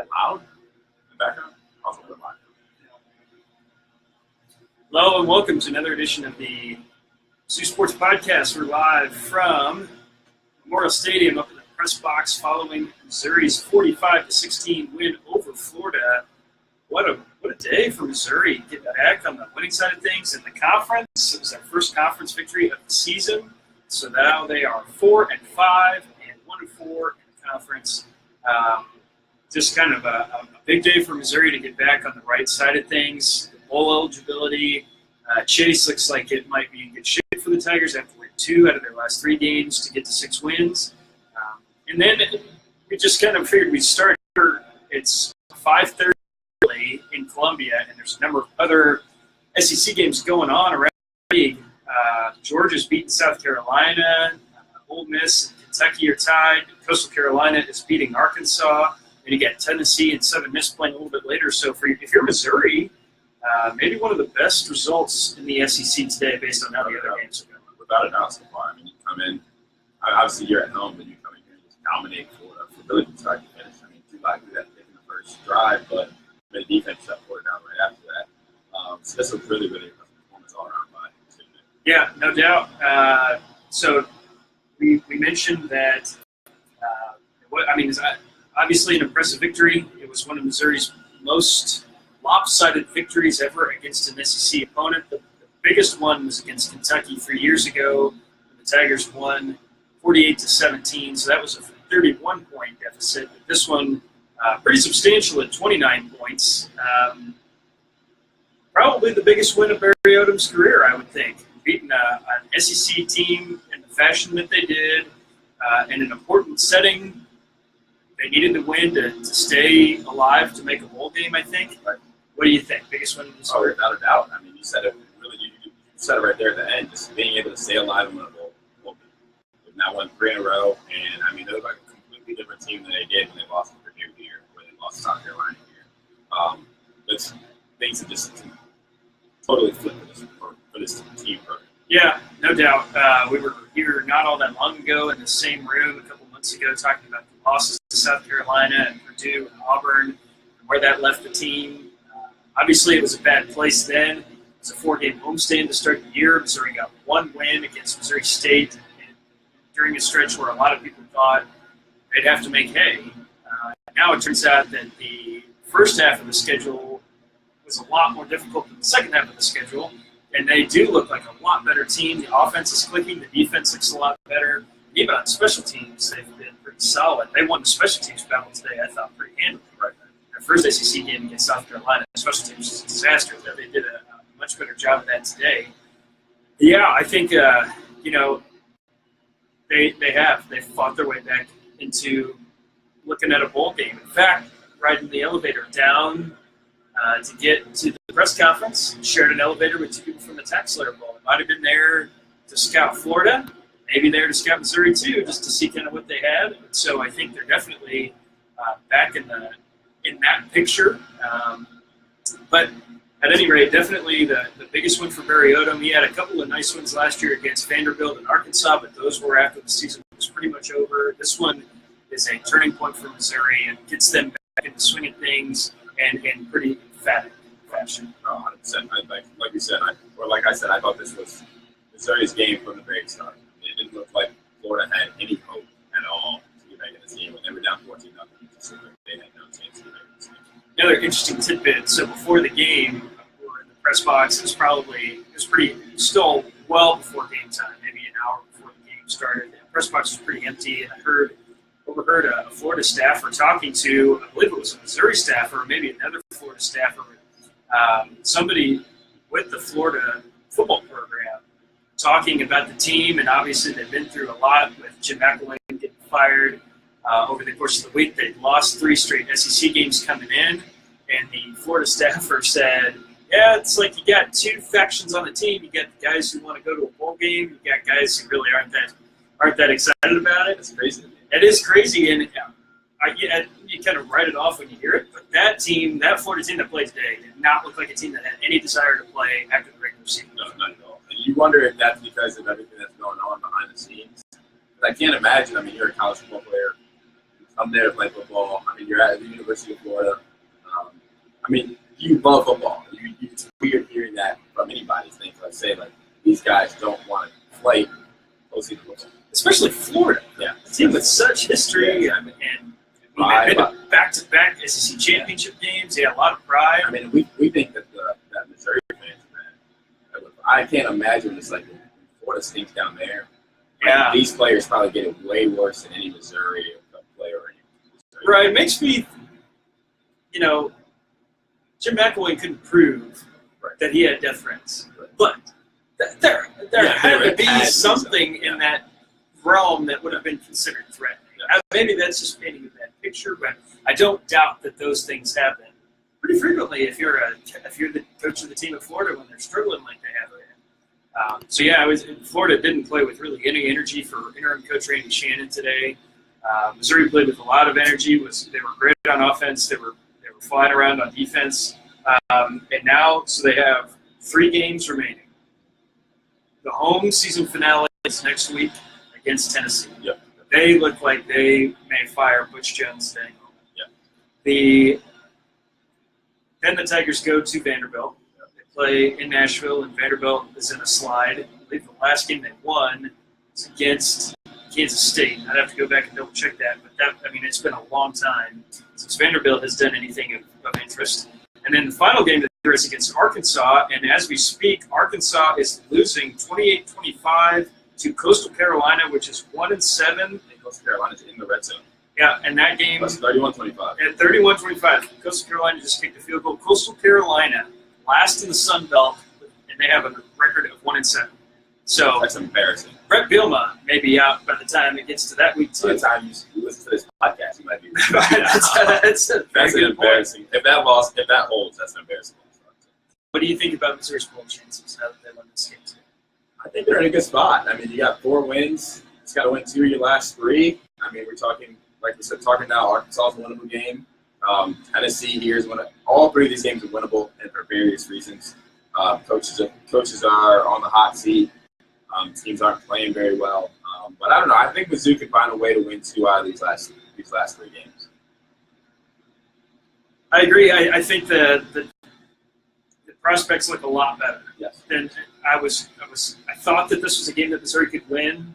that loud in the background? Also a bit loud. Hello and welcome to another edition of the Mizzou Sports Podcast. We're live from Memorial Stadium up in the press box following Missouri's 45-16 win over Florida. What a day for Missouri. Getting back on the winning side of things in the conference. It was their first conference victory of the season. So now they are 4-5 and 1-4 in the conference. Just kind of a big day for Missouri to get back on the right side of things. Bowl eligibility. Chase looks like it might be in good shape for the Tigers after winning 2 out of their last 3 games to get to 6 wins. And then we just kind of figured we'd start here. It's 5:30 in Columbia, and there's a number of other SEC games going on around the league. Georgia's beating South Carolina. Ole Miss and Kentucky are tied. Coastal Carolina is beating Arkansas. And you got Tennessee and Southern Miss playing a little bit later. So if you're Missouri, maybe one of the best results in the SEC today based on how the other games are going. Without a doubt so far. I mean, you come in, obviously you're at home, but you come in here and just dominate Florida for really from start to finish. I mean, too likely that in the first drive, but the defense shut Florida down right after that. So this was really, really impressive performance all around by Mizzou. Yeah, no doubt. So we mentioned that, obviously an impressive victory. It was one of Missouri's most lopsided victories ever against an SEC opponent. The biggest one was against Kentucky 3 years ago. The Tigers won 48-17, so that was a 31-point deficit. But this one, pretty substantial at 29 points. Probably the biggest win of Barry Odom's career, I would think. Beating an SEC team in the fashion that they did, in an important setting. They needed to win to stay alive to make a bowl game, I think. But what do you think? Biggest win of this career? Without a doubt. I mean, you said it really. You said it right there at the end. Just being able to stay alive and win a bowl game. They've now won 3 in a row, and I mean, they look like a completely different team than they did when they lost to Purdue here, when they lost to South Carolina here. Things have just totally flipped for this team. Yeah, no doubt. We were here not all that long ago in the same room a couple months ago talking about the losses to South Carolina and Purdue and Auburn and where that left the team. Obviously, it was a bad place then. It was a 4-game homestand to start the year. Missouri got 1 win against Missouri State during a stretch where a lot of people thought they'd have to make hay. Now it turns out that the first half of the schedule was a lot more difficult than the second half of the schedule. And they do look like a lot better team. The offense is clicking. The defense looks a lot better. Even on special teams, they've been pretty solid. They won the special teams battle today, I thought, pretty handily. Right. Their first ACC game against South Carolina, special teams was a disaster. They did a much better job of that today. Yeah, I think, They've fought their way back into looking at a bowl game. In fact, riding the elevator down to get to the press conference, shared an elevator with 2 people from the Tax Slayer Bowl. Might have been there to scout Florida, maybe there to scout Missouri too, just to see kind of what they had. So I think they're definitely back in that picture. But at any rate, definitely the biggest win for Barry Odom. He had a couple of nice wins last year against Vanderbilt and Arkansas, but those were after the season was pretty much over. This one is a turning point for Missouri and gets them back into swinging things and in pretty emphatic fashion. 100%. Like you said, like I said, I thought this was Missouri's game from the very start. It didn't look like Florida had any hope at all to get back in this game when they were down 14-0. They had no chance to get back in this game. Another interesting tidbit. So before the game, we were in the press box. It was still well before game time, maybe an hour before the game started. The press box was pretty empty, and I overheard a Florida staffer talking to, I believe it was a Missouri staffer, maybe another Florida staffer, somebody with the Florida football program, talking about the team, and obviously they've been through a lot with Jim McElwain getting fired over the course of the week. They've lost 3 straight SEC games coming in, and the Florida staffer said, yeah, it's like you got 2 factions on the team. You got the guys who want to go to a bowl game. You got guys who really aren't that excited about it. It's crazy. It is crazy, and you kind of write it off when you hear it. But that Florida team that played today, did not look like a team that had any desire to play after the regular season. No, not at all. And you wonder if that's because of everything that's going on behind the scenes. But I can't imagine. I mean, you're a college football player. come there to play football. I mean, you're at the University of Florida. I mean, you love football. It's weird hearing that from anybody. Let's say, like, these guys don't want to play postseason football. Especially Florida. Yeah. A team with such history and they've been to back-to-back SEC championship games. They had a lot of pride. I mean, we think that that Missouri fans, man, I can't imagine it's like Florida stinks down there. Yeah. These players probably get it way worse than any Missouri player or any Missouri. Right. It makes me, Jim McElwain couldn't prove that he had death threats. Right. But there had to be something in that realm that would have been considered threatening. Yeah. Maybe that's just painting a bad picture, but I don't doubt that those things happen pretty frequently if you're the coach of the team of Florida when they're struggling like they have been. Florida didn't play with really any energy for interim coach Randy Shannon today. Missouri played with a lot of energy. They were great on offense. They were flying around on defense. And now, so they have 3 games remaining. The home season finale is next week against Tennessee. Yep. They look like they may fire Butch Jones staying home. Yep. Then the Tigers go to Vanderbilt. They play in Nashville, and Vanderbilt is in a slide. I believe the last game they won was against Kansas State. I'd have to go back and double check that, but it's been a long time since Vanderbilt has done anything of interest. And then the final game there is against Arkansas, and as we speak, Arkansas is losing 28-25 to Coastal Carolina, which is 1-7. And Coastal Carolina's in the red zone. Yeah, and that game was 31-25. At 31-25, Coastal Carolina just kicked a field goal. Coastal Carolina, last in the Sun Belt, and they have a record of 1-7. So that's embarrassing. Brett Bielema may be out by the time it gets to that week too. By the time you listen to this podcast, you might be. That's an embarrassing. If that holds, that's an embarrassing. What do you think about Missouri's bowl chances now that they won this game too? I think they're in a good spot. I mean, you got 4 wins. It's got to win 2 of your last 3. I mean, we're talking, like we said, now. Arkansas is a winnable game. Tennessee here is all 3 of these games are winnable, and for various reasons. Coaches are on the hot seat. Teams aren't playing very well. But I don't know. I think Mizzou can find a way to win 2 out of these last 3 games. I agree. I think the prospects look a lot better. Yes. Than I thought that this was a game that Missouri could win.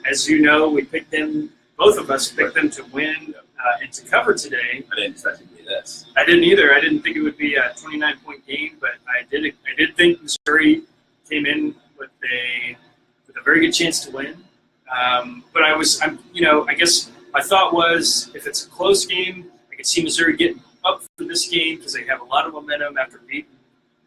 As you know, we picked them. Both of us picked them to win and to cover today. I didn't expect it to be this. I didn't either. I didn't think it would be a 29-point game, but I did think Missouri came in with a very good chance to win. But I guess my thought was if it's a close game, I could see Missouri getting up for this game because they have a lot of momentum after beating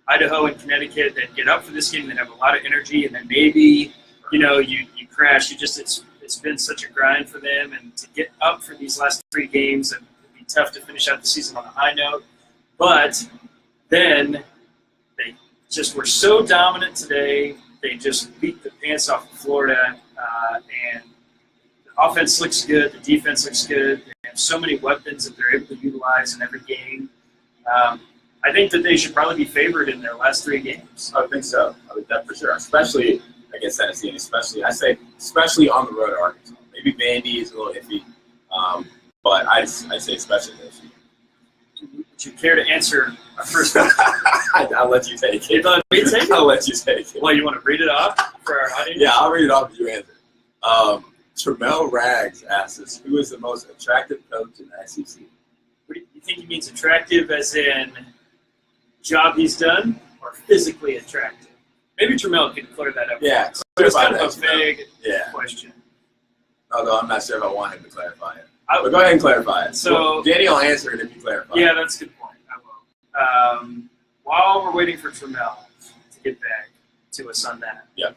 Idaho and Connecticut. They'd get up for this game. They'd have a lot of energy, and then maybe you crash. It's been such a grind for them, and to get up for these last 3 games, it would be tough to finish out the season on a high note. But then they just were so dominant today. They just beat the pants off of Florida, and the offense looks good. The defense looks good. They have so many weapons that they're able to utilize in every game. I think that they should probably be favored in their last 3 games. I would think so. I would definitely for sure, especially against Tennessee, and especially on the road to Arkansas. Maybe Vandy is a little iffy, but I say especially this. Would you care to answer our first question? I'll let you take it. You thought me take it? I'll let you take it. Well, you want to read it off for our audience? Yeah, I'll read it off if you answer. Tramel Rags asks us, who is the most attractive coach in the SEC? What do you think he means attractive as in job he's done or physically attractive? Maybe Tramel can clear that up. Yeah. It's kind of a vague question. Although I'm not sure if I want him to clarify it. But go ahead and clarify it. So Danny will answer it if you clarify it. Yeah, that's a good point. I will. While we're waiting for Tramel to get back to us on that. Yep.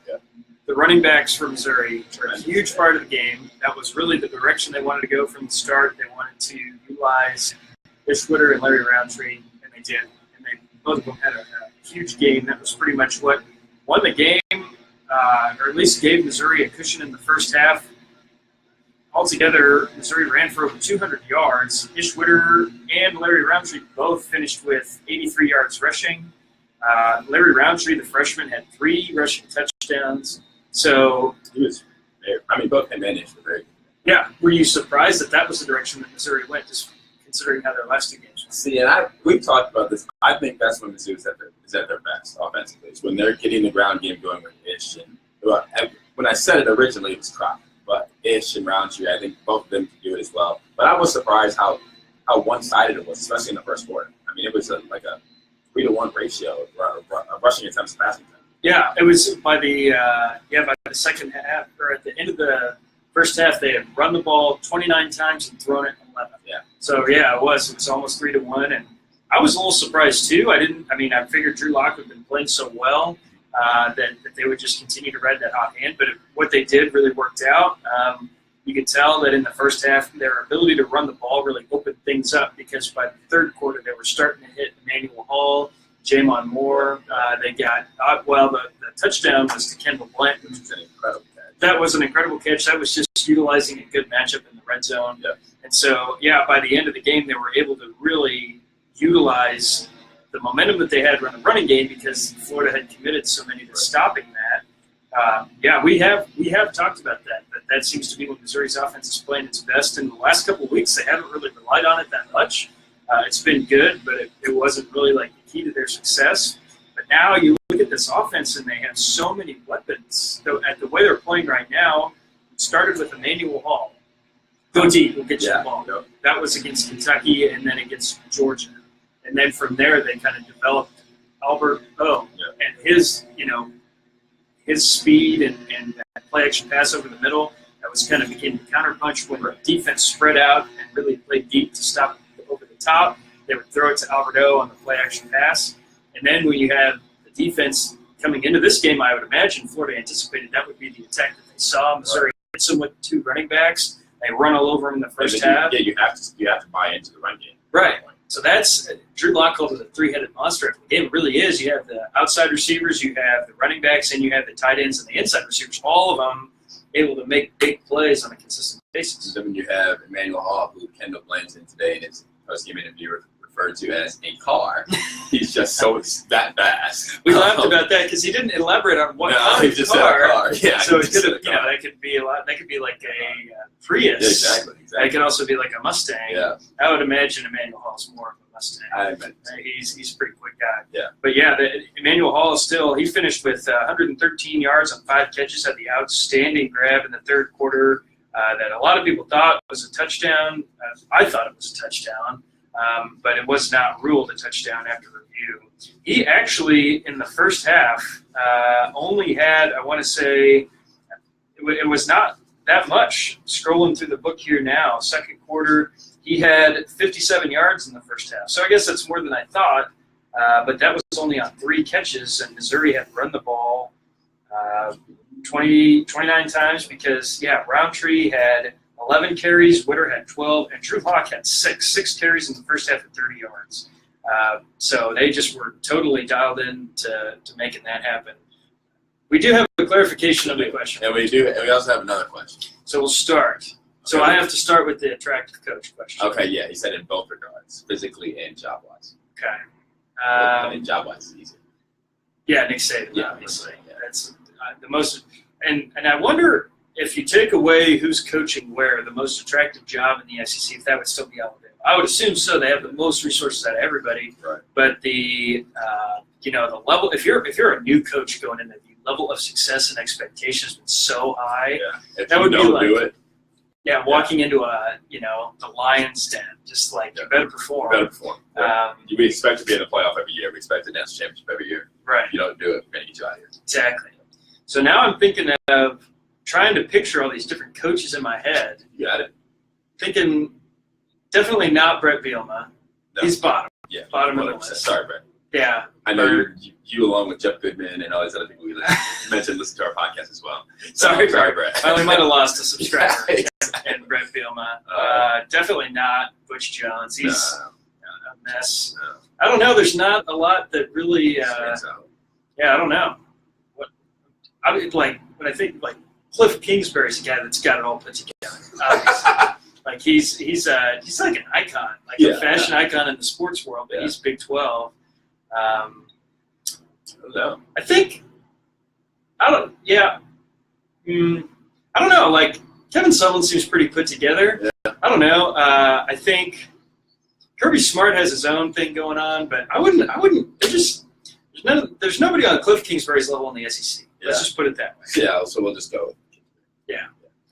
The running backs for Missouri were a huge part of the game. That was really the direction they wanted to go from the start. They wanted to utilize Ishwitter and Larry Roundtree, and they did. And both of them had a huge game. That was pretty much what won the game, or at least gave Missouri a cushion in the first half. Altogether, Missouri ran for over 200 yards. Ishwitter and Larry Roundtree both finished with 83 yards rushing. Larry Roundtree, the freshman, had 3 rushing touchdowns. So he was. Both him and Ish were very good. Yeah. Were you surprised that was the direction that Missouri went, just considering how their last 2 games went? See, and we've talked about this. I think that's when Mizzou is at their best offensively. It's when they're getting the ground game going with Ish. And when I said it originally, it was Croc. But Ish and Roundtree, I think both of them can do it as well. But I was surprised how one-sided it was, especially in the first quarter. I mean, it was like a 3-to-1 ratio of rushing attempts to passing attempts. Yeah, it was by the second half, or at the end of the first half, they had run the ball 29 times and thrown it 11. Yeah. So yeah, it was almost 3-to-1, and I was a little surprised too. I figured Drew Lock had been playing so well that they would just continue to ride that hot hand. But what they did really worked out. You could tell that in the first half, their ability to run the ball really opened things up, because by the third quarter, they were starting to hit Emmanuel Hall, Jamon Moore. They got the touchdown was to Kendall Blunt, which was an incredible catch. That was an incredible catch. That was just utilizing a good matchup in the red zone. Yeah. And so, by the end of the game, they were able to really utilize the momentum that they had in the running game, because Florida had committed so many to stopping that. We have talked about that, but that seems to be when Missouri's offense is playing its best. In the last couple of weeks, they haven't really relied on it that much. It's been good, but it wasn't really like the key to their success. But now you look at this offense, and they have so many weapons. So at the way they're playing right now, it started with Emmanuel Hall. Go deep, we'll get you the ball. Yep. That was against Kentucky, and then against Georgia. And then from there, they kind of developed Albert O. Yeah. And his speed and that play action pass over the middle. That was kind of became the counterpunch when the defense spread out and really played deep to stop over the top. They would throw it to Albert O on the play action pass. And then when you have the defense coming into this game, I would imagine Florida anticipated that would be the attack that they saw. Missouri hits them with 2 running backs. They run all over them in the first half. You have to buy into the run game. Right. So that's Drew Lock called it a 3-headed monster. The game really is. You have the outside receivers, you have the running backs, and you have the tight ends and the inside receivers. All of them able to make big plays on a consistent basis. And then you have Emmanuel Hall, who Kendall Bland's in today in his post-game interview referred to as a car. He's just so that fast. We laughed about that because he didn't elaborate on what kind he of just car. said a car. Yeah, so it could have, that could be a lot. That could be like a Prius. Yeah, exactly. That could also be like a Mustang. Yeah. I would imagine Emmanuel Hall's more of a Mustang. I bet. He's a pretty quick guy. Yeah. But Emmanuel Hall is he finished with 113 yards on 5 catches, had the outstanding grab in the third quarter that a lot of people thought was a touchdown. I thought it was a touchdown. But it was not ruled a touchdown after review. He actually, in the first half, only had, I want to say, it was not that much. Scrolling through the book here now, second quarter, he had 57 yards in the first half. So I guess that's more than I thought, but that was only on 3 catches, and Missouri had run the ball 29 times because, Roundtree had 11 carries, Witter had 12, and Drew Lock had 6 carries in the first half at 30 yards. So they just were totally dialed in to making that happen. We do have a clarification of the question. And we also have another question. So we'll start. So I have to start with the attractive coach question. Okay, yeah, he said in both regards, physically and job-wise. Okay. And job-wise is easy. Yeah, Nick Saban, obviously. Yeah. That's the most – and I wonder – if you take away who's coaching where, the most attractive job in the SEC, if that would still be Alabama. I would assume so. They have the most resources out of everybody. Right. But the the level, if you're a new coach going in, the level of success and expectations has been so high. Yeah. If that you would don't be like, do it. Yeah, walking into the Lions den, just like you better perform. Yeah. We expect to be in the playoff every year. We expect the national championship every year. Right. If you don't do it, we're going to get you out of here. Exactly. So now I'm thinking of trying to picture all these different coaches in my head. You got it. Thinking definitely not Brett Bielema. No. He's bottom. Yeah. Bottom of the list. Sorry, Brett. Yeah. I know you along with Jeff Goodman and all these other people we mentioned listen to our podcast as well. Sorry, Brett. I only might have lost a subscriber. And Brett Bielema. Definitely not Butch Jones. He's a mess. No. I don't know. There's not a lot that really. I don't know. When I think Cliff Kingsbury's a guy that's got it all put together. He's like an icon, a fashion icon in the sports world, but he's Big 12. I don't know. I don't know. Kevin Sutherland seems pretty put together. Yeah. I don't know. I think Kirby Smart has his own thing going on, but I wouldn't. There's nobody on Cliff Kingsbury's level in the SEC. Let's just put it that way. Yeah, so we'll just go. Yeah.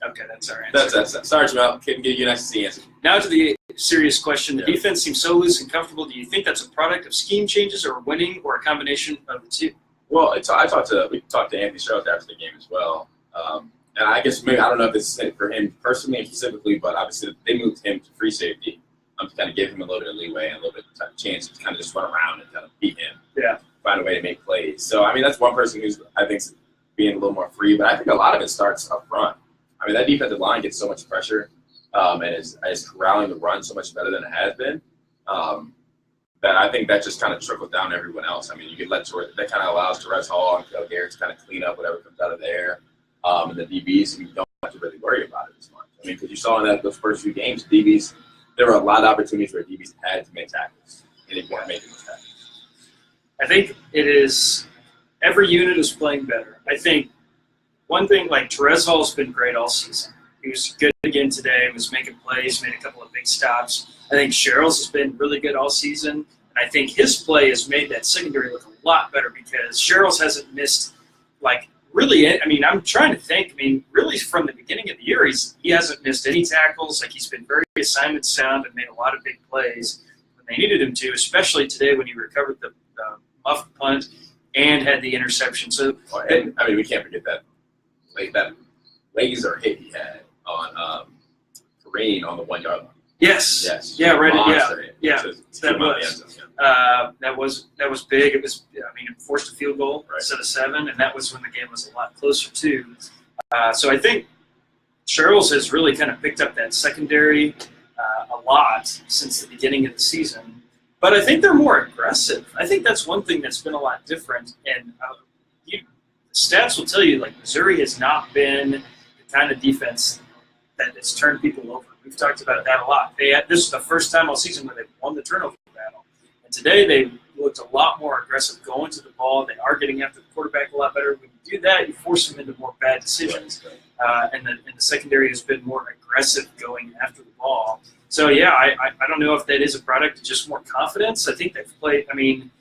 Okay, that's our answer. That's sorry, Jamel. Couldn't give you an SEC answer. Now to the serious question. The defense seems so loose and comfortable. Do you think that's a product of scheme changes or winning or a combination of the two? Well, we talked to Anthony Sherrill after the game as well. And I guess maybe, I don't know if this is for him personally and specifically, but obviously they moved him to free safety to kind of give him a little bit of leeway and a little bit of chance to kind of just run around and kind of beat him. Yeah. Find a way to make plays. So, I mean, that's one person who's, I think, being a little more free. But I think a lot of it starts up front. I mean, that defensive line gets so much pressure and is corralling the run so much better than it has been. That I think that just kind of trickles down to everyone else. I mean, you could let that kind of allows Terez Hall and Cale Garrett to kind of clean up whatever comes out of there. And the DBs, you don't have to really worry about it as much. I mean, because you saw in those first few games, DBs, there were a lot of opportunities where DBs had to make tackles, and they weren't making those tackles. I think it is every unit is playing better. I think one thing, like Terez Hall's been great all season. He was good again today, was making plays, made a couple of big stops. I think Sherrill's has been really good all season, and I think his play has made that secondary look a lot better because Sherrill's hasn't missed, like, really, I mean, I'm trying to think. I mean, really from the beginning of the year, he hasn't missed any tackles. Like, he's been very assignment sound and made a lot of big plays when they needed him to, especially today when he recovered the muffed punt and had the interception. So, and, I mean, we can't forget that laser hit he had on Kareem on the 1 yard line. Yes. Yeah. Right. Yeah. That was big. It was. I mean, it forced a field goal instead of 7, and that was when the game was a lot closer too. So I think Sherrill's has really kind of picked up that secondary a lot since the beginning of the season. But I think they're more aggressive. I think that's one thing that's been a lot different. And the stats will tell you, like, Missouri has not been the kind of defense that has turned people over. We've talked about that a lot. This is the first time all season where they've won the turnover battle. And today they looked a lot more aggressive going to the ball. They are getting after the quarterback a lot better. When you do that, you force them into more bad decisions. And the secondary has been more aggressive going after the ball. So, yeah, I don't know if that is a product of just more confidence. I think they've played – I mean,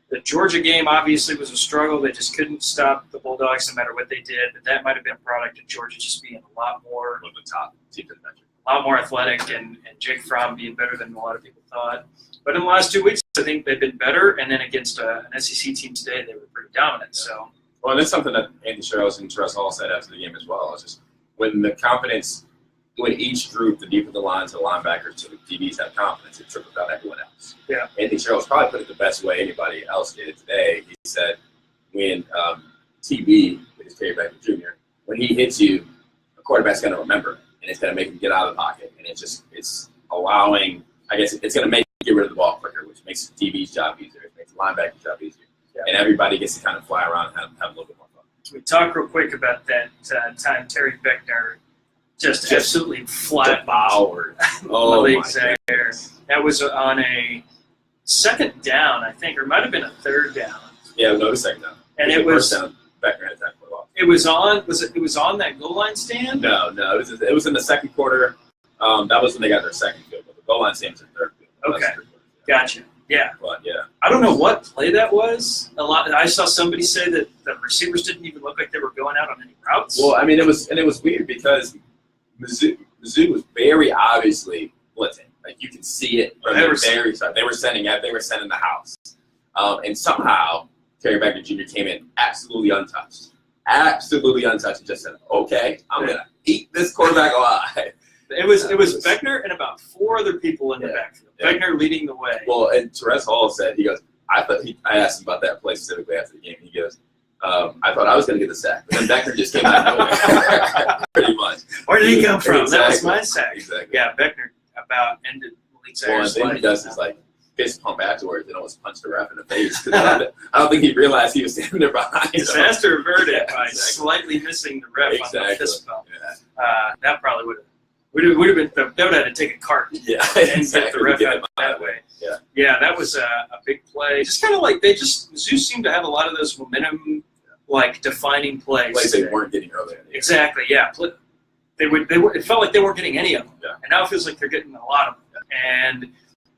the Georgia game obviously was a struggle. They just couldn't stop the Bulldogs no matter what they did. But that might have been a product of Georgia just being a lot more – one of the top teams in the country. A lot more athletic and Jake Fromm being better than a lot of people thought. But in the last 2 weeks, I think they've been better. And then against an SEC team today, they were pretty dominant. So, well, and that's something that Andy Sherrill and Terez Hall said after the game as well. It's just when the confidence, when each group, the defensive lines, the linebackers, to the DBs have confidence, it trickles down everyone else. Yeah. Andy Sherrill probably put it the best way anybody else did today. He said when TB, which is Terry Beckman Jr., when he hits you, a quarterback's going to remember. And it's going to make him get out of the pocket. And it's allowing, I guess, it's going to make you get rid of the ball quicker, which makes the DB's job easier. It makes the linebacker's job easier. Yeah. And everybody gets to kind of fly around and have a little bit more fun. Can we talk real quick about that time Terry Beckner just absolutely devoured Malik's there? That was on a second down, I think, or it might have been a third down. Yeah, no, it was second down. And it was first down. Beckner had that. It was on. It was on that goal line stand? No. It was in the second quarter. That was when they got their second field goal. The goal line stand was in third field. Okay, gotcha. Yeah. But yeah. I don't know what play that was. I saw somebody say that the receivers didn't even look like they were going out on any routes. Well, I mean, it was weird because Mizzou was very obviously blitzing. Like, you can see it from the very start. They were sending the house, and somehow Terry Beckner Jr. came in absolutely untouched. Absolutely untouched, and just said, "Okay, I'm gonna eat this quarterback alive." It was Beckner and about 4 other people in the backfield. Yeah. Beckner leading the way. Well, and Terez Hall said, he goes, I asked him about that play specifically after the game. And he goes, I thought I was going to get the sack, but then Beckner just came out of nowhere, pretty much. Where did he come from? Exactly. That was my sack. Exactly. Yeah, Beckner about ended Malik's Well, and then he does his fist pump afterwards and almost punched the ref in the face. I don't think he realized he was standing there behind him. Disaster averted by slightly missing the ref on the fist pump. Yeah. That probably would have been. They would have had to take a cart and get the ref out that way. Yeah, that was a big play. Just kind of like Mizzou seemed to have a lot of those momentum, defining plays. Plays they weren't getting earlier. Exactly. Yeah. it felt like they weren't getting any of them. Yeah. And now it feels like they're getting a lot of them.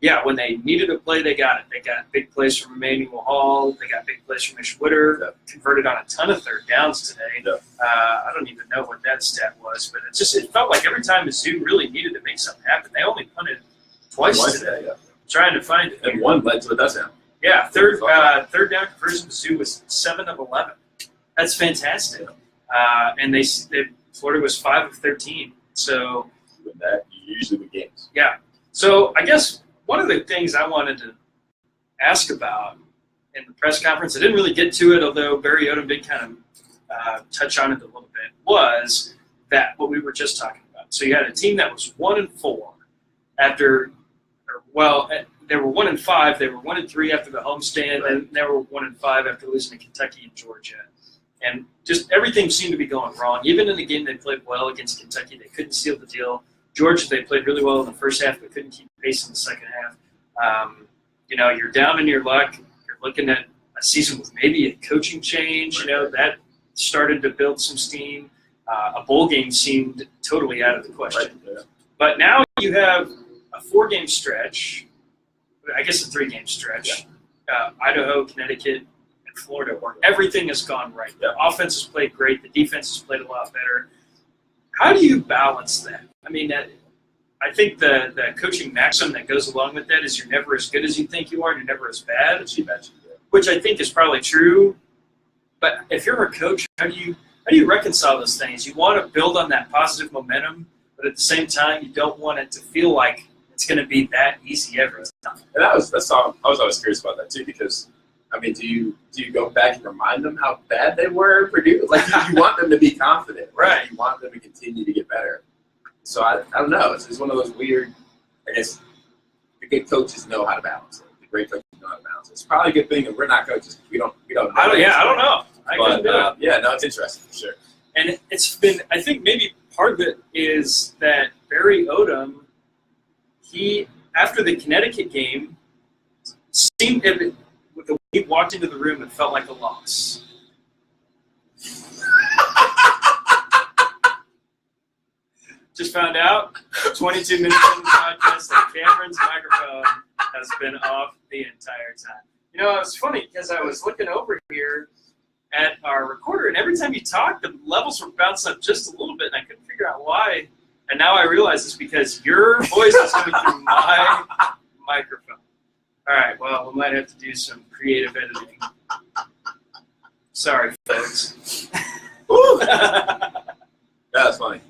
Yeah. And when they needed a play, they got it. They got big plays from Emmanuel Hall. They got big plays from Ish Witter. Yeah. Converted on a ton of third downs today. Yeah. I don't even know what that stat was, but it felt like every time Mizzou really needed to make something happen, they only punted twice today. Yeah. Trying to find it. And one led to a touchdown. Yeah, third down conversion, Mizzou was 7 of 11. That's fantastic. Yeah. And Florida was 5 of 13. So with that, you usually win games. Yeah. So I guess one of the things I wanted to ask about in the press conference, I didn't really get to it, although Barry Odom did kind of touch on it a little bit, was that what we were just talking about. So you had a team that was 1-4 after, they were 1-5. They were 1-3 after the homestand, right. And they were 1-5 after losing to Kentucky and Georgia. And just everything seemed to be going wrong. Even in the game they played well against Kentucky, they couldn't seal the deal. Georgia, they played really well in the first half, but couldn't keep pace in the second half. You're down in your luck. You're looking at a season with maybe a coaching change. That started to build some steam. A bowl game seemed totally out of the question. Right. Yeah. But now you have a 4-game stretch, I guess a 3-game stretch, Idaho, Connecticut, and Florida, where everything has gone right. The offense has played great. The defense has played a lot better. How do you balance that? I mean, I think the coaching maxim that goes along with that is you're never as good as you think you are, and you're never as bad as you mentioned, which I think is probably true. But if you're a coach, how do you reconcile those things? You want to build on that positive momentum, but at the same time, you don't want it to feel like it's going to be that easy every time. And I was always curious about that too, because I mean, do you go back and remind them how bad they were Purdue? Like you want them to be confident, right? You want them to continue to get better. So I don't know. It's one of those weird. I guess the good coaches know how to balance it. The great coaches know how to balance it. It's probably a good thing that we're not coaches. We don't know. I don't know. It's interesting for sure. And it's been. I think maybe part of it is that Barry Odom, after the Connecticut game, seemed with the way he walked into the room, it felt like a loss. Just found out, 22 minutes into the podcast, that Cameron's microphone has been off the entire time. It was funny because I was looking over here at our recorder, and every time you talk, the levels were bouncing up just a little bit, and I couldn't figure out why. And now I realize it's because your voice is coming through my microphone. All right, well, we might have to do some creative editing. Sorry, folks. That's funny.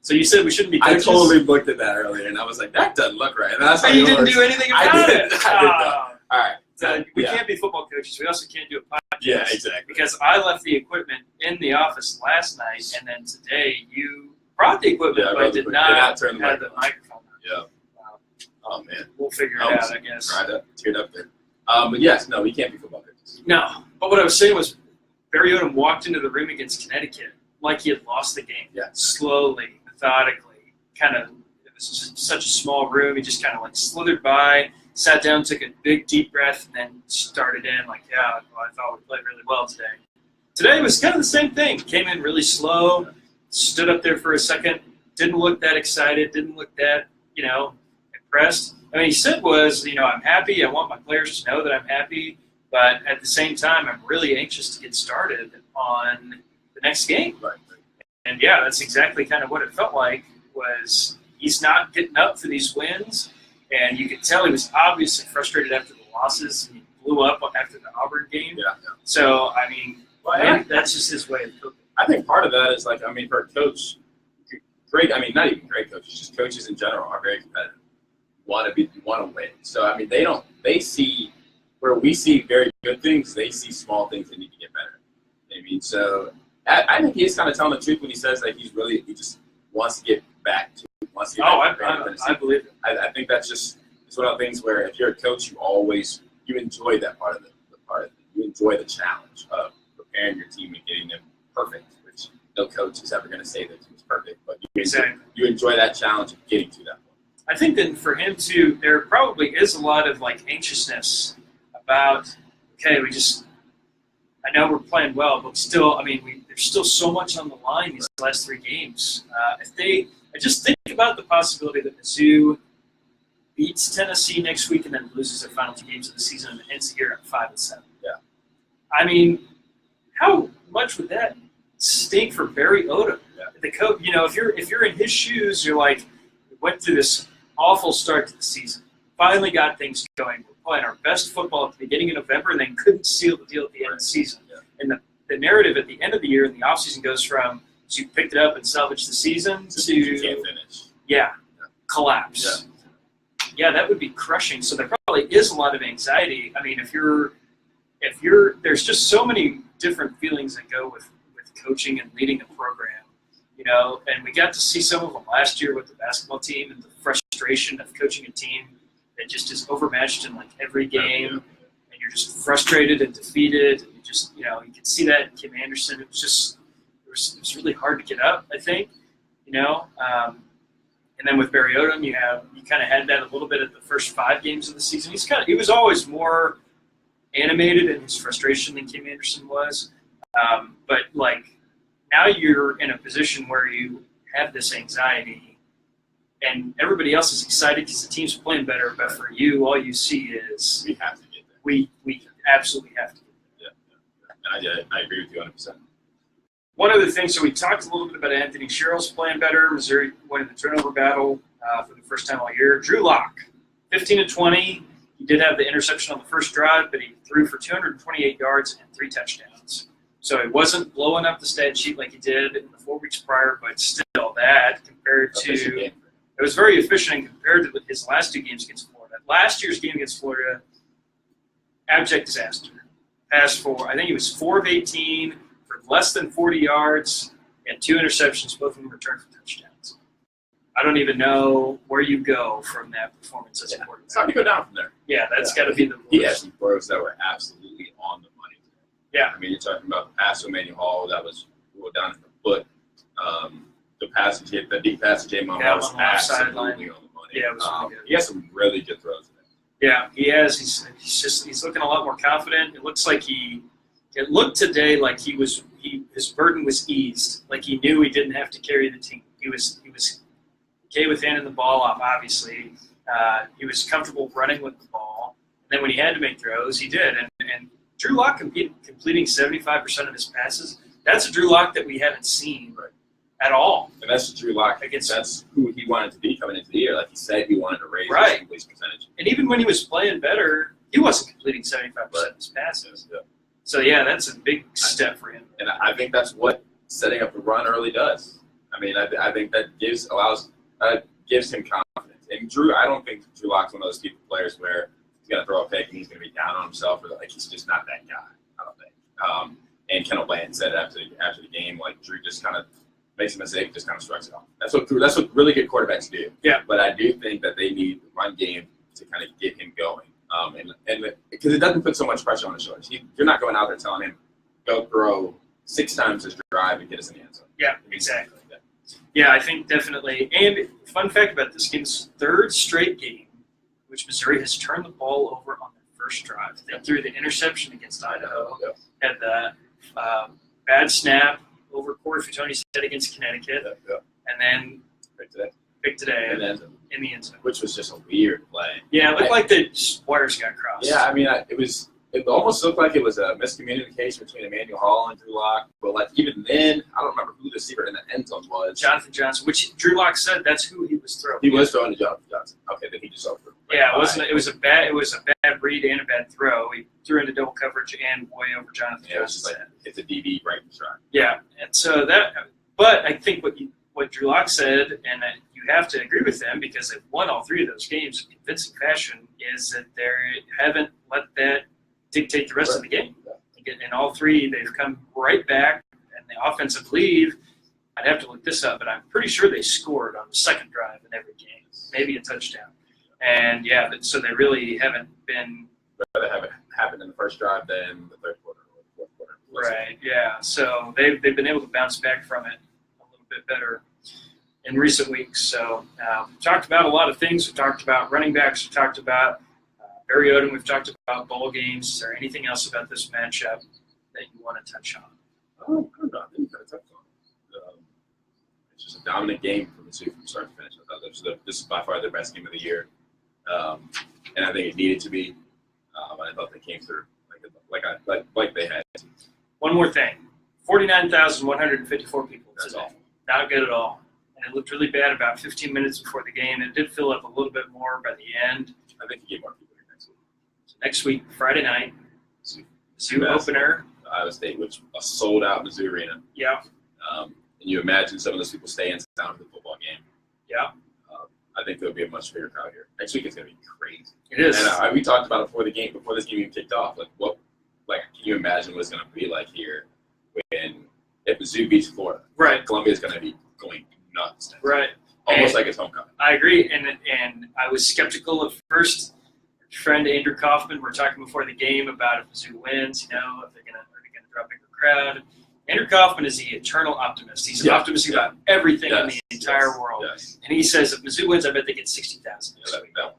So you said we shouldn't be coaches? I totally looked at that earlier, and I was like, that doesn't look right. And that's but you didn't do anything about it. I did that. All right. So we can't be football coaches. We also can't do a podcast. Yeah, exactly. Because I left the equipment in the office last night, and then today you brought the equipment, but did not turn the microphone on. Yeah. Oh, man. We'll figure it out, I guess. Right up, teared up there. But yes, no, we can't be football coaches. No. But what I was saying was Barry Odom walked into the room against Connecticut like he had lost the game. Yeah. Slowly, methodically. It was such a small room. He just kind of like slithered by, sat down, took a big deep breath, and then started in like, I thought we played really well today. Today was kind of the same thing. Came in really slow, stood up there for a second, didn't look that excited, didn't look that, impressed. I mean, he said was, I'm happy. I want my players to know that I'm happy. But at the same time, I'm really anxious to get started on the next game. Right. And, that's exactly kind of what it felt like. Was he's not getting up for these wins, and you could tell he was obviously frustrated after the losses, and he blew up after the Auburn game. Yeah. So, I mean, that's just his way of cooking. I think part of that is, for a coach, not even great coaches, just coaches in general are very competitive, want to win. So, I mean, they see, where we see very good things, they see small things that need to get better. I mean, so I think he's kind of telling the truth when he says that he just wants to get back to. I believe it. I think it's one of the things where if you're a coach, you enjoy that part of it. You enjoy the challenge of preparing your team and getting them perfect, which no coach is ever going to say their team is perfect, but you enjoy that challenge of getting to that point. I think that for him too, there probably is a lot of anxiousness about, I know we're playing well, but still, I mean, there's still so much on the line these last 3 games. I just think about the possibility that Mizzou beats Tennessee next week and then loses their final 2 games of the season and ends the year at 5-7. Yeah. I mean, how much would that stink for Barry Odom? Yeah. The coach, if you're in his shoes, you're like, we went through this awful start to the season, finally got things going. We're playing our best football at the beginning of November and then couldn't seal the deal at the end of the season. Yeah. And the narrative at the end of the year in the offseason goes from you picked it up and salvaged the season to you can't finish. Collapse. Yeah, that would be crushing. So there probably is a lot of anxiety. I mean, if you're there's just so many different feelings that go with coaching and leading a program, and we got to see some of them last year with the basketball team and the frustration of coaching a team that just is overmatched in like every game, and you're just frustrated and defeated. And you just, you can see that in Kim Anderson. It was really hard to get up, I think, and then with Barry Odom, you kind of had that a little bit at the first 5 games of the season. He was always more animated in his frustration than Kim Anderson was. But like now you're in a position where you have this anxiety and everybody else is excited because the team's playing better. But for you, all you see is we have to get there. We absolutely have to get there. Yeah. I agree with you 100%. One other thing, so we talked a little bit about Anthony Sherrill's playing better. Missouri winning the turnover battle for the first time all year. Drew Lock, 15-20. He did have the interception on the first drive, but he threw for 228 yards and 3 touchdowns. So he wasn't blowing up the stat sheet like he did in the 4 weeks prior, but still that compared to – it was very efficient compared to his last 2 games against Florida. Last year's game against Florida, abject disaster. Passed for – I think he was 4 of 18 for less than 40 yards and 2 interceptions, both of them returned for touchdowns. I don't even know where you go from that performance as a quarterback. It's hard to go down from there. Yeah, that's got to be the worst. He had some throws that were absolutely on the money. Yeah. I mean, you're talking about the pass to Emmanuel Hall that was rolled down at the foot. The deep pass to J. Mom was absolutely on the money. Yeah, it was really good. He has some really good throws in there. Yeah, he has. He's looking a lot more confident. It looks like it looked today like his burden was eased. Like he knew he didn't have to carry the team. He was okay with handing the ball off, obviously. He was comfortable running with the ball. And then when he had to make throws, he did. And Drew Lock completing 75% of his passes, that's a Drew Lock that we haven't seen at all. And that's Drew Lock. That's who he wanted to be coming into the year. Like he said, he wanted to raise his completion percentage. And even when he was playing better, he wasn't completing 75% of his passes. Yeah. So, yeah, that's a big step for him. And I think that's what setting up a run early does. I mean, I think that gives him confidence. And I don't think Drew Lock's one of those people players where he's going to throw a pick and he's going to be down on himself, or like he's just not that guy. I don't think. And Kendall Bland said after the game, like Drew just kind of makes a mistake, just kind of strikes it off. That's what really good quarterbacks do. Yeah. But I do think that they need the run game to kind of get him going. And because it doesn't put so much pressure on his shoulders. You're not going out there telling him, go throw 6 times his drive and get us in the end zone. Yeah, exactly. Yeah, I think definitely. And fun fact about this game, it's 3rd straight game which Missouri has turned the ball over on their first drive. They threw the interception against Idaho, had the bad snap over Corey Fatoni's head against Connecticut, and then picked today in the end zone. Which was just a weird play. Yeah, it looked like the wires got crossed. Yeah, I mean, it almost looked like it was a miscommunication between Emmanuel Hall and Drew Lock. But like even then, I don't remember who the receiver in the end zone was. Jonathan Johnson, which Drew Lock said that's who he was throwing. He was throwing to Jonathan Johnson. Okay, then he just overthrew. Yeah, it was a bad read and a bad throw. He threw into double coverage and way over Jonathan Johnson. It was just like hit the DB right in the stride. Yeah, and so but I think what Drew Lock said, and you have to agree with them because they've won all 3 of those games in convincing fashion, is that they haven't let that dictate the rest of the game. In all 3, they've come right back, and the offensive lead, I'd have to look this up, but I'm pretty sure they scored on the second drive in every game, maybe a touchdown. And, so they really haven't been – rather have it happen in the first drive than the third quarter or the fourth quarter. Right, yeah. So they've been able to bounce back from it a little bit better in recent weeks. So we've talked about a lot of things. We've talked about running backs. We've talked about Barry Odom. We've talked about bowl games. Is there anything else about this matchup that you want to touch on? Oh, I don't know. I think you kind of touched on it. It's just a dominant game from Mizzou from start to finish. I thought this is by far their best game of the year, and I think it needed to be. I thought they came through like they had to. One more thing: 49,154 people. That's awful. Not good at all. And it looked really bad about 15 minutes before the game. It did fill up a little bit more by the end. I think you get more people here next week. So next week, Friday night, Mizzou opener. Iowa State, which a sold-out Mizzou arena. Yeah. And you imagine some of those people staying down to the football game. Yeah. I think there'll be a much bigger crowd here. Next week it's going to be crazy. It is. And we talked about it before this game even kicked off. Can you imagine what it's going to be like here if Mizzou beats Florida? Right. Columbia's going to be going nuts. Right. Almost like it's homecoming. I agree. And I was skeptical at first. Our friend Andrew Kaufman, we're talking before the game about if Mizzou wins, if they're going to draw a bigger crowd. Andrew Kaufman is the eternal optimist. He's optimistic about everything in the entire world. Yes. And he says if Mizzou wins, I bet they get 60,000. Yeah, that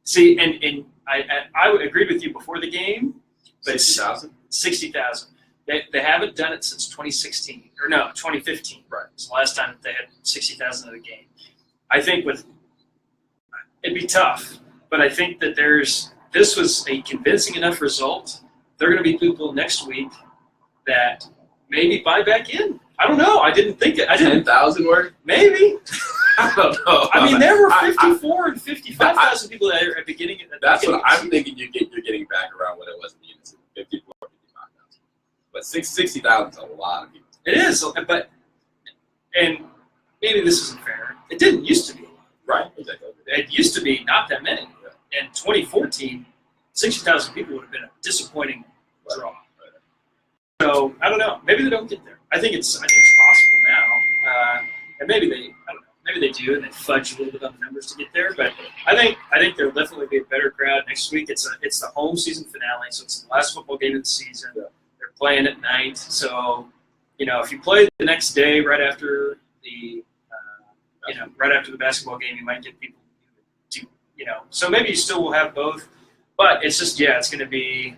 See, and I would agree with you before the game. 60,000? 60,000. They haven't done it since 2016. Or no, 2015. Right. It's the last time they had 60,000 at a game. I think it'd be tough, but I think that this was a convincing enough result. There are going to be people next week that maybe buy back in. I don't know. I didn't think it. 10,000 were? Maybe. I don't know. I mean, there were 54 and 55,000 people at the beginning. That's what I'm thinking. You're getting back around what it was in the units. 54, 55,000. But 60,000 is a lot of people. It is, and maybe this isn't fair. It didn't used to be. Right. Exactly. It used to be not that many. Yeah. In 2014, 60,000 people would have been a disappointing draw. Right. So I don't know. Maybe they don't get there. I think it's possible now, and maybe they do, and they fudge a little bit on the numbers to get there. But I think there'll definitely be a better crowd next week. It's the home season finale, so it's the last football game of the season. Yeah. They're playing at night, so if you play the next day right after the basketball game, you might get people to So maybe you still will have both, but it's just it's going to be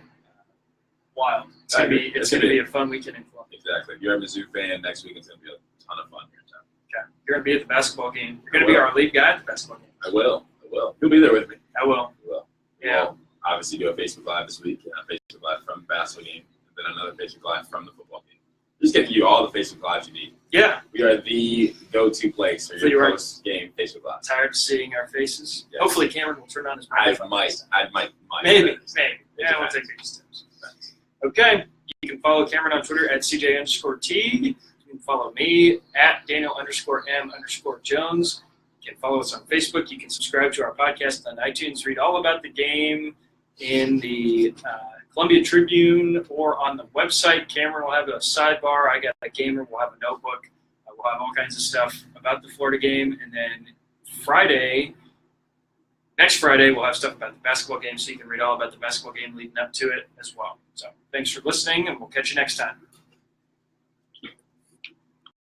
wild. It's going to be a fun weekend in Columbia. Exactly. If you're a Mizzou fan, next week it's going to be a ton of fun here in town. Okay. You're going to be at the basketball game. You're going to be our lead guy at the basketball game. I will. You'll be there with me. I will. Yeah. We'll obviously do a Facebook Live this week. A Facebook Live from the basketball game, and then another Facebook Live from the football game. Just get you all the Facebook Lives you need. Yeah. We are the go-to place for your post-game Facebook Live. Tired of seeing our faces? Yes. Hopefully Cameron will turn on his mic. I might. Maybe. Yeah, we'll take baby steps. Okay. You can follow Cameron on Twitter at CJ_Teague. You can follow me at Daniel_M_Jones. You can follow us on Facebook. You can subscribe to our podcast on iTunes. Read all about the game in the Columbia Tribune or on the website. Cameron will have a sidebar. I got a gamer. We'll have a notebook. We'll have all kinds of stuff about the Florida game. And then next Friday, we'll have stuff about the basketball game, so you can read all about the basketball game leading up to it as well. So thanks for listening, and we'll catch you next time.